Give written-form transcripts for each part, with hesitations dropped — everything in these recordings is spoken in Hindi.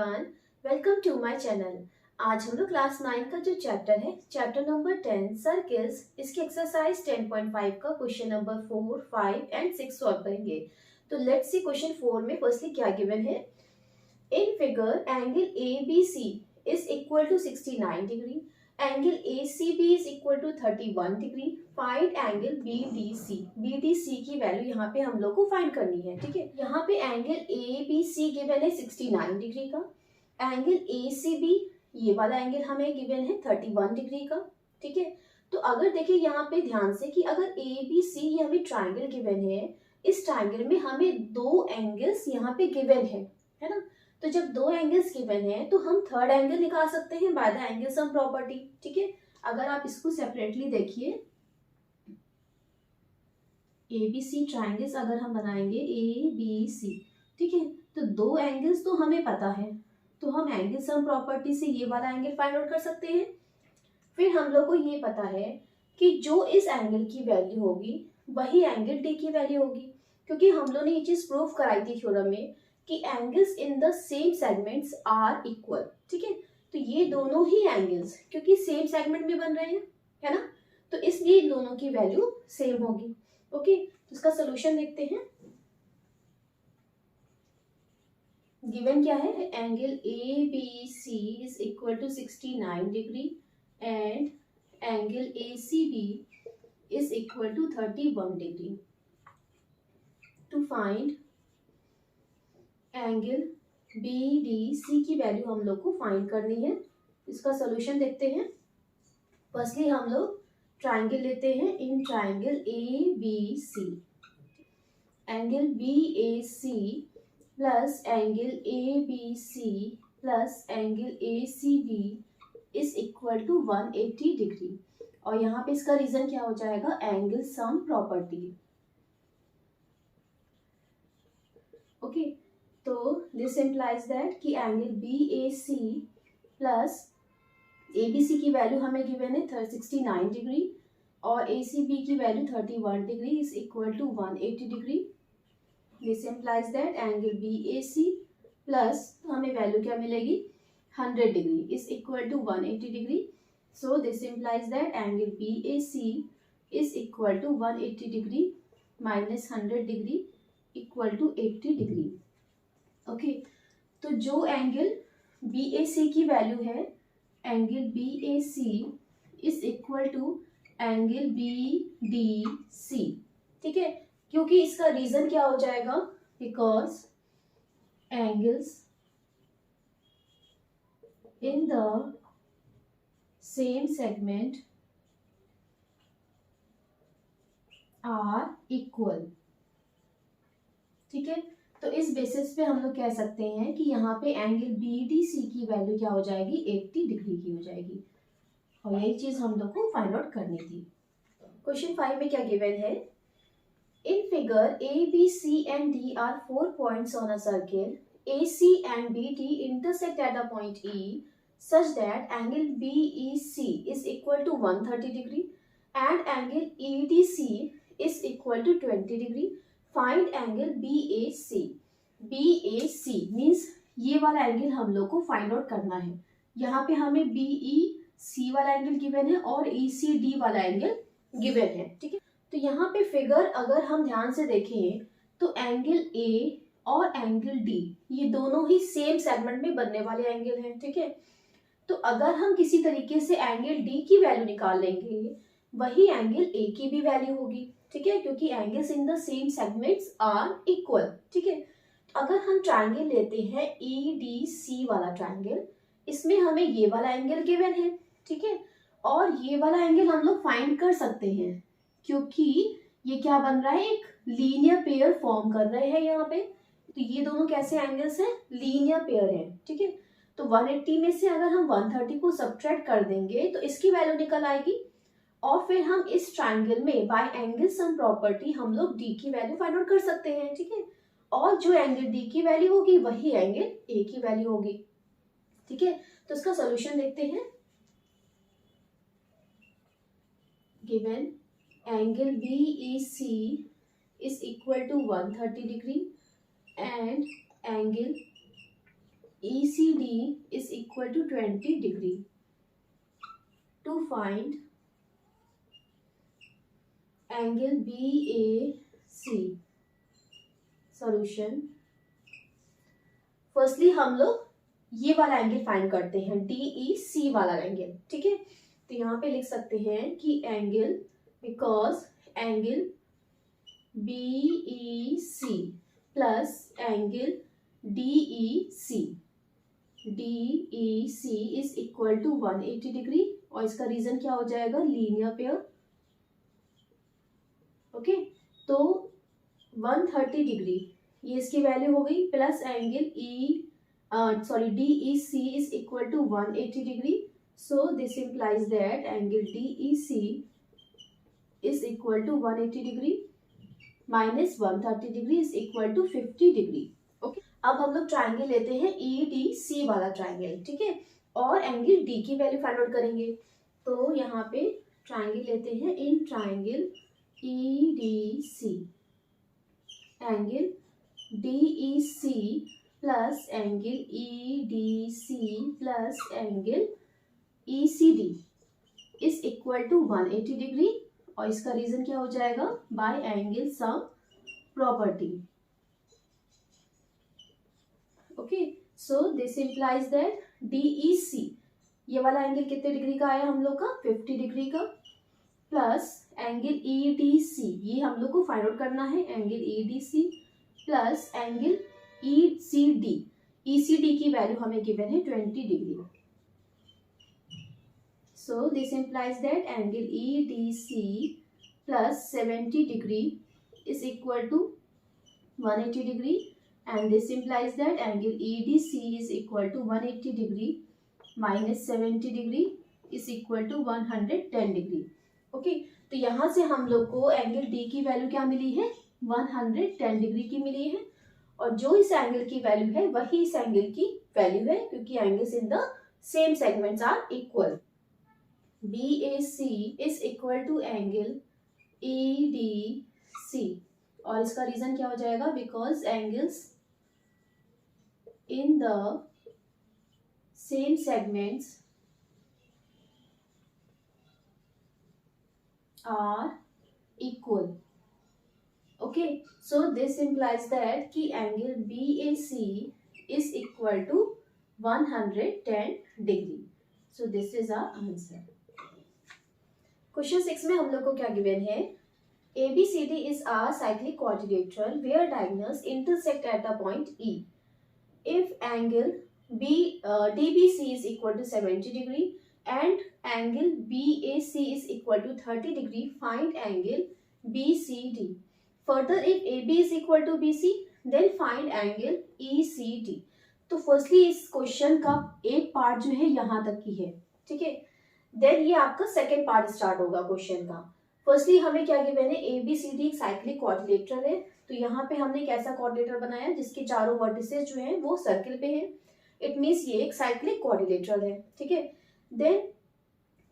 Everyone, welcome to my channel. आज हम लोग क्लास 9 का जो चैप्टर है, चैप्टर नंबर 10 सर्कल्स, इसकी एक्सरसाइज 10.5 का क्वेश्चन नंबर 4, 5 एंड 6 सॉल्व करेंगे। तो लेट्स सी क्वेश्चन 4 में फर्स्टली क्या गिवन है। In figure angle ABC is equal to 69 degree, angle ACB is equal to 31 degree. Find angle BDC। BDC की वैल्यू यहाँ पे हम लोग को फाइंड करनी है। ठीक है, यहाँ पे एंगल ABC गिवन है 69 डिग्री का, एंगल ACB ये वाला एंगल हमें गिवन है 31 डिग्री का। ठीक है, तो अगर देखिए यहाँ पे ध्यान से कि अगर ABC ये हमें ट्राइंगल गिवन है, इस ट्राइंगल में हमें दो एंगल्स यहाँ पे गिवन है ना। तो जब दो एंगल्स गिवन है तो हम थर्ड एंगल निकाल सकते हैं by the angle sum property. ठीक है, अगर आप इसको सेपरेटली देखिए, ABC ट्राइंगल्स अगर हम बनाएंगे ABC, ठीक है, तो दो एंगल्स तो हमें पता है, तो हम एंगल सम प्रॉपर्टी से ये वाला एंगल फाइंड आउट कर सकते हैं। फिर हम लोग को ये पता है कि जो इस एंगल की वैल्यू होगी वही एंगल डी की वैल्यू होगी, क्योंकि हम लोग ने ये चीज प्रूव कराई थी थ्योरम में कि angles in the same segments are equal. ठीक है, तो ये दोनों ही एंगल्स क्योंकि सेम सेगमेंट में बन रहे हैं, है ना, तो इसलिए इन दोनों की वैल्यू सेम होगी। ओके, तो इसका सोल्यूशन देखते हैं। गिवन क्या है, angle ABC is equal to 69 degree and angle ACB is equal to 31 degree. To find angle BDC की वैल्यू हम लोग को फाइंड करनी है। इसका सोल्यूशन देखते हैं। फर्स्टली हम लोग ट्राइंगल लेते हैं। In triangle ABC, angle BAC plus angle ABC plus angle ACB is equal to 180 degree. और यहाँ पे इसका रीजन क्या हो जाएगा, एंगल सम प्रॉपर्टी। ओके, तो दिस इम्प्लाइज दैट कि एंगल BAC प्लस ABC की वैल्यू हमें गिवन है 69 डिग्री और ACB की value 31 degree is equal to 180 degree. This implies that angle BAC plus हमें वैल्यू क्या मिलेगी, 100 degree is equal to 180 degree. So this implies that angle BAC is equal to 180 degree minus 100 degree equal to 80 degree. Okay, तो जो एंगल BAC की वैल्यू है, angle BAC is equal to angle BDC। ठीक है, क्योंकि इसका रीजन क्या हो जाएगा, because angles in the same segment are equal. ठीक है, तो इस बेसिस पे हम लोग कह सकते हैं कि यहाँ पे एंगल BDC की वैल्यू क्या हो जाएगी, 80 डिग्री की हो जाएगी। और यही चीज हम लोग को फाइंड आउट करनी थी। क्वेश्चन 5 में क्या गिवन है, in figure ABC and D are 4 points on a circle. AC and BD intersect at a point E such that angle BEC is equal to 130 degree and angle EDC is equal to 20 degree. Find angle BAC. BAC means ये वाला एंगल हम लोग को फाइंड आउट करना है। यहाँ पे हमें BEC वाला एंगल गिवन है और ECD वाला एंगल गिवन है। ठीक है, तो यहाँ पे फिगर अगर हम ध्यान से देखें तो एंगल A और एंगल D ये दोनों ही सेम सेगमेंट में बनने वाले एंगल हैं। ठीक है, तो अगर हम किसी तरीके से एंगल D की वैल्यू निकाल लेंगे वही एंगल A की भी वैल्यू होगी। ठीक है, क्योंकि angles in the same segments are equal. ठीक है, अगर हम ट्राइंगल लेते हैं EDC वाला ट्राइंगल, इसमें हमें ये वाला एंगल गिवन है। ठीक है, और ये वाला एंगल हम लोग फाइंड कर सकते हैं क्योंकि ये क्या बन रहा है, एक लीनियर पेयर फॉर्म कर रहे हैं यहाँ पे। तो ये दोनों कैसे एंगल्स हैं, लीनियर पेयर है। ठीक है, तो 180 में से अगर हम 130 को सब्ट्रैक्ट कर देंगे तो इसकी वैल्यू निकल आएगी और फिर हम इस ट्राइंगल में बाय एंगल सम प्रॉपर्टी हम लोग D की वैल्यू फाइंड आउट कर सकते हैं। ठीक है, और जो एंगल D की वैल्यू होगी वही एंगल A की वैल्यू होगी। ठीक है, तो इसका सोल्यूशन देखते हैं। Given angle BEC is equal to 130 degree and angle ECD is equal to 20 degree. To find angle BAC, solution. Firstly हम लोग ये वाला एंगल फाइंड करते हैं, DEC वाला एंगल, ठीक है। तो यहाँ पे लिख सकते हैं कि angle, because angle BEC plus angle DEC is equal to 180 degree, और इसका रीजन क्या हो जाएगा, लीनियर पेयर। ओके, तो 130 डिग्री ये इसकी वैल्यू हो गई, plus angle DEC is equal to 180 degree. So this implies that angle DEC is equal to 180 degree minus 130 degree is equal to 50 degree. Okay, अब हम लोग ट्राइंगल लेते हैं EDC वाला ट्राइंगल, ठीक है, और एंगल D की वैल्यू फाइंड आउट करेंगे। तो यहाँ पे ट्राइंगल लेते हैं, in triangle EDC angle DEC plus angle EDC plus angle ECD is equal to 180 degree, और इसका रीजन क्या हो जाएगा, by angle sum property. Okay, so this implies that DEC ये वाला एंगल कितने डिग्री का आया हम लोग का, 50 डिग्री का, प्लस एंगल EDC ये हम लोग को फाइंड आउट करना है, angle EDC plus angle ECD की वैल्यू हमें गिवन है 20 degree. So this implies that angle EDC plus 70 degree is equal to 180 degree, and this implies that angle EDC is equal to 180 degree minus 70 degree is equal to 110 degree. Okay, तो यहाँ से हम लोग को एंगल D की वैल्यू क्या मिली है, 110 डिग्री की मिली है, और जो इस एंगल की वैल्यू है वही इस एंगल की वैल्यू है, क्योंकि angles in the same segments are equal. BAC is equal to angle EDC, और इसका रीजन क्या हो जाएगा, because angles in the same segments are equal. Okay, so this implies that कि angle BAC is equal to 110 degree. So this is our answer. Question 6 में हम लोग को क्या given है, ABCD is a cyclic quadrilateral where diagonals intersect at the point E. If angle DBC is equal to 70 degree and angle BAC is equal to 30 degree, find angle BCD. Further, if AB is equal to BC, then find angle ECD. तो फर्स्टली इस क्वेश्चन का एक पार्ट जो है यहाँ तक की है, ठीक है, देन ये आपका सेकेंड पार्ट स्टार्ट होगा क्वेश्चन का। फर्स्टली हमें क्या गिवन है, ABCD एक साइक्लिक क्वाड्रिलेटरल है, तो यहाँ पे हमने एक ऐसा क्वाड्रिलेटरल बनाया जिसके चारों वर्टिसेस जो है वो सर्किल पे है, इट मीन्स ये एक साइक्लिक क्वाड्रिलेटरल है, ठीक है। देन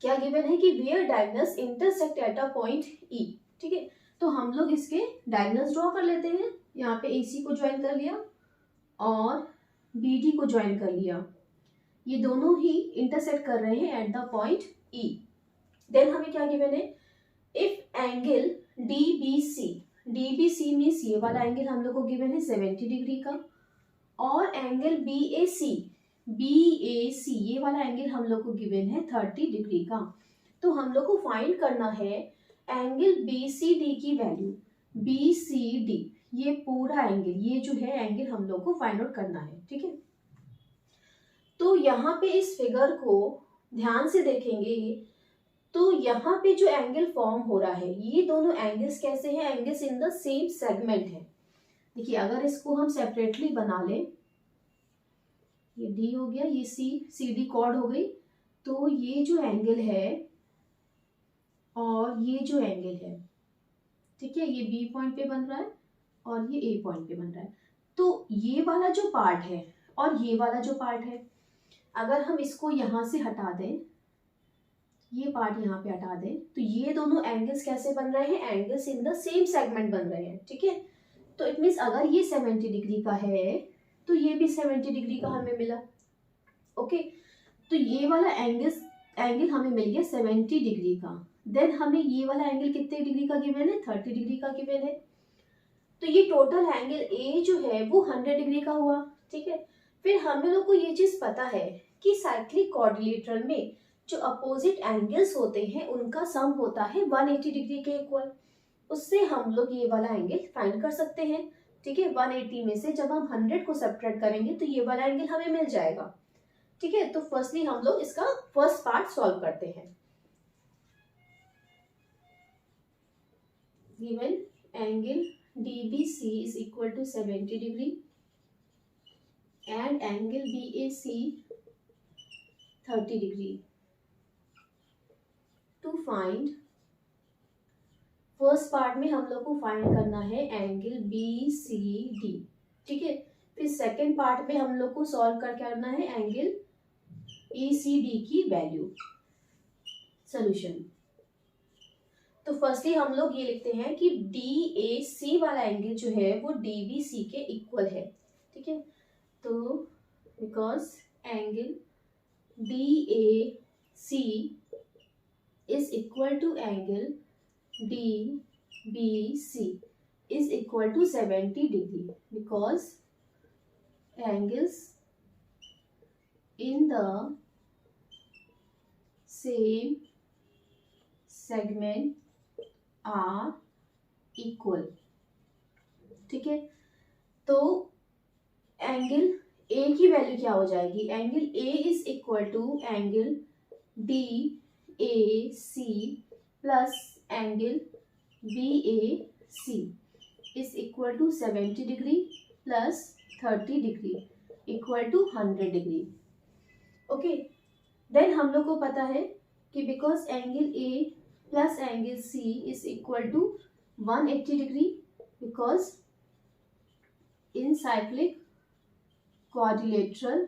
क्या गिवन है कि where diagonals intersect at a point E, ठीक है, तो हम लोग इसके डायगोनल्स ड्रॉ कर लेते हैं। यहाँ पे AC को ज्वाइन कर लिया और BD को ज्वाइन कर लिया, ये दोनों ही इंटरसेक्ट कर रहे हैं at the point E। Then हमें क्या गिवन है, इफ एंगल DBC मीन्स ये वाला एंगल हम लोग को गिवन है 70 डिग्री का, और एंगल BAC ये वाला एंगल हम लोग को गिवन है 30 डिग्री का। तो हम लोग को फाइंड करना है एंगल BCD की वैल्यू। BCD ये पूरा एंगल, ये जो है एंगल हम लोग को फाइंड आउट करना है, ठीक है। तो यहाँ पे इस फिगर को ध्यान से देखेंगे तो यहाँ पे जो एंगल फॉर्म हो रहा है, ये दोनों एंगल्स कैसे हैं, angles in the same segment है। देखिए अगर इसको हम सेपरेटली बना लें, ये D हो गया, ये CD कॉर्ड हो गई, तो ये जो एंगल है और ये जो एंगल है, ठीक है, ये B पॉइंट पे बन रहा है और ये A पॉइंट पे बन रहा है। तो ये वाला जो पार्ट है और ये वाला जो पार्ट है, अगर हम इसको यहाँ से हटा दें, ये पार्ट यहाँ पे हटा दें, तो ये दोनों एंगल्स कैसे बन रहे हैं, angles in the same segment बन रहे हैं, ठीक है। तो इट मीन्स अगर ये 70 डिग्री का है तो ये भी 70 डिग्री का हमें मिला। ओके, तो ये वाला एंगल हमें मिल गया 70 डिग्री का। देन हमें ये वाला एंगल कितने डिग्री का गिवन है, 30 डिग्री का गिवन है। तो ये टोटल एंगल ए जो है वो 100 डिग्री का हुआ। ठीक है, फिर हम लोग को ये चीज पता है कि साइक्लिक क्वाड्रिलेटरल में जो अपोजिट एंगल्स होते हैं उनका सम होता है 180 डिग्री के इक्वल। उससे हम लोग ये वाला एंगल फाइंड कर सकते हैं। ठीक है, 180 में से जब हम 100 को सब्ट्रैक्ट करेंगे तो ये वाला एंगल हमें मिल जाएगा। ठीक है, तो फर्स्टली हम लोग इसका फर्स्ट पार्ट सॉल्व करते हैं। Given angle DBC is equal to 70 degree and angle BAC 30 degree. To find, first part में हम लोग को फाइंड करना है एंगल BCD। ठीक है, फिर सेकेंड पार्ट में हम लोग को सॉल्व करना है एंगल ECD की वैल्यू। सॉल्यूशन, तो फर्स्टली हम लोग ये लिखते हैं कि DAC वाला एंगल जो है वो DBC के इक्वल है। ठीक है, तो because angle DAC is equal to angle DBC is equal to 70 degree, because angles in the same segment are equal. ठीक है, तो एंगल ए की वैल्यू क्या हो जाएगी, angle A is equal to angle DAC plus angle BAC is equal to 70 degree plus 30 degree equal to 100 degree. Okay, then हम लोग को पता है कि because angle A plus angle C is equal to 180 degree, because in cyclic quadrilateral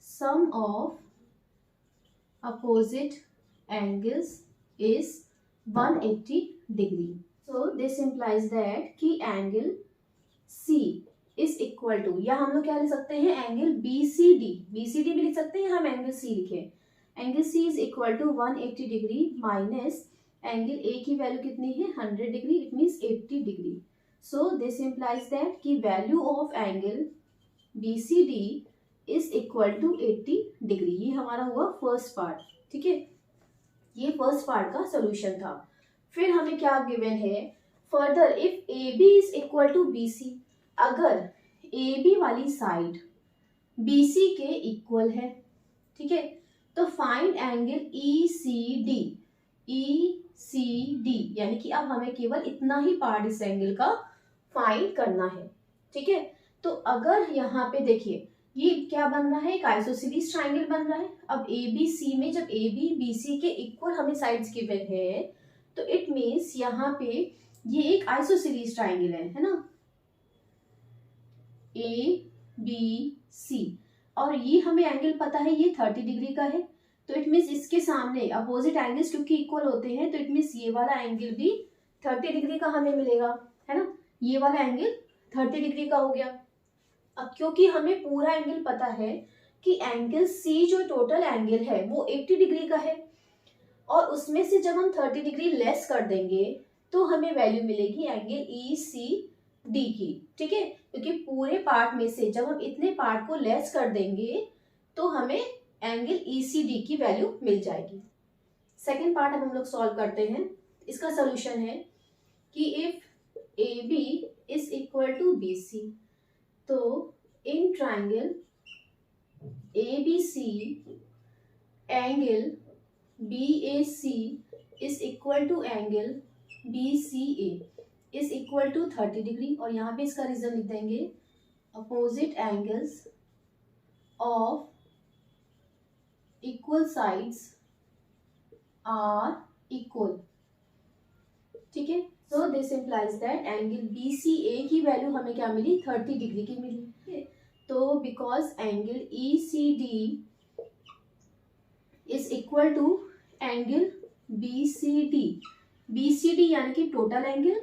sum of opposite angles is 180 degree. So this implies that कि angle C is equal to, या हम लोग क्या लिख सकते हैं एंगल BCD भी लिख सकते हैं, हम एंगल C लिखें। Angle C is equal to 180 degree minus angle A की वैल्यू कितनी है 100 degree, it means 80 degree. So this implies that कि value of angle BCD is equal to 80 degree. ये हमारा हुआ फर्स्ट पार्ट। ठीक है, ये फर्स्ट पार्ट का सोल्यूशन था। फिर हमें क्या गिवन है, further if AB is equal to BC, अगर AB वाली साइड BC के इक्वल है, ठीक है, तो फाइंड एंगल ECD यानी कि अब हमें केवल इतना ही पार्ट इस एंगल का फाइंड करना है। ठीक है, तो अगर यहाँ पे देखिए ये क्या बन रहा है, एक आइसोसेलेस ट्राइंगल बन रहा है। अब ABC में जब AB BC के इक्वल हमें साइड्स गिवन है, तो इट मीन्स यहाँ पे ये एक आइसोसेलेस ट्राइंगल है ना, ABC, और ये हमें एंगल पता है ये 30 डिग्री का है। तो इट मीन्स इसके सामने अपोजिट एंगल्स क्योंकि इक्वल होते हैं, तो इट मीन्स ये वाला एंगल भी 30 डिग्री का हमें मिलेगा, है ना। ये वाला एंगल 30 डिग्री का हो गया। अब क्योंकि हमें पूरा एंगल पता है कि एंगल C जो टोटल एंगल है वो 80 डिग्री का है, और उसमें से जब हम 30 डिग्री लेस कर देंगे तो हमें वैल्यू मिलेगी एंगल ECD की। ठीक है, क्योंकि पूरे पार्ट में से जब हम इतने पार्ट को लेस कर देंगे तो हमें एंगल ECD की वैल्यू मिल जाएगी। सेकेंड पार्ट अब हम लोग सॉल्व करते हैं। इसका सोल्यूशन है कि if AB is equal to BC, तो in triangle ABC angle BAC is equal to angle BCA is equal to 30 degree, और यहाँ पे इसका रीजन लिख देंगे opposite angles of equal sides are equal. ठीक है, so this implies that angle BCA की वैल्यू हमें क्या मिली, 30 डिग्री की मिली। तो because angle ECD is equal to angle BCD यानी कि total angle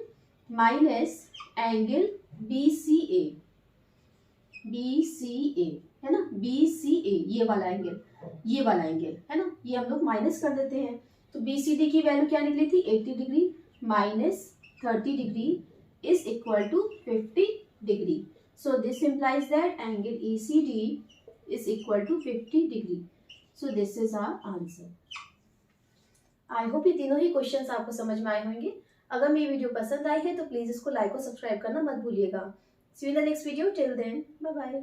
minus angle BCA, BCA है ना, BCA ये वाला एंगल है ना, ये हम लोग माइनस कर देते हैं। तो BCD की वैल्यू क्या निकली थी 80 degree minus 30 degree is equal to 50 degree. So this implies that angle ECD is equal to 50 degree. So this is our answer. I hope ये तीनों ही क्वेश्चंस आपको समझ में आए होंगे। अगर मेरी वीडियो पसंद आई है तो प्लीज इसको लाइक और सब्सक्राइब करना मत भूलिएगा। See you in the next video, till then bye bye.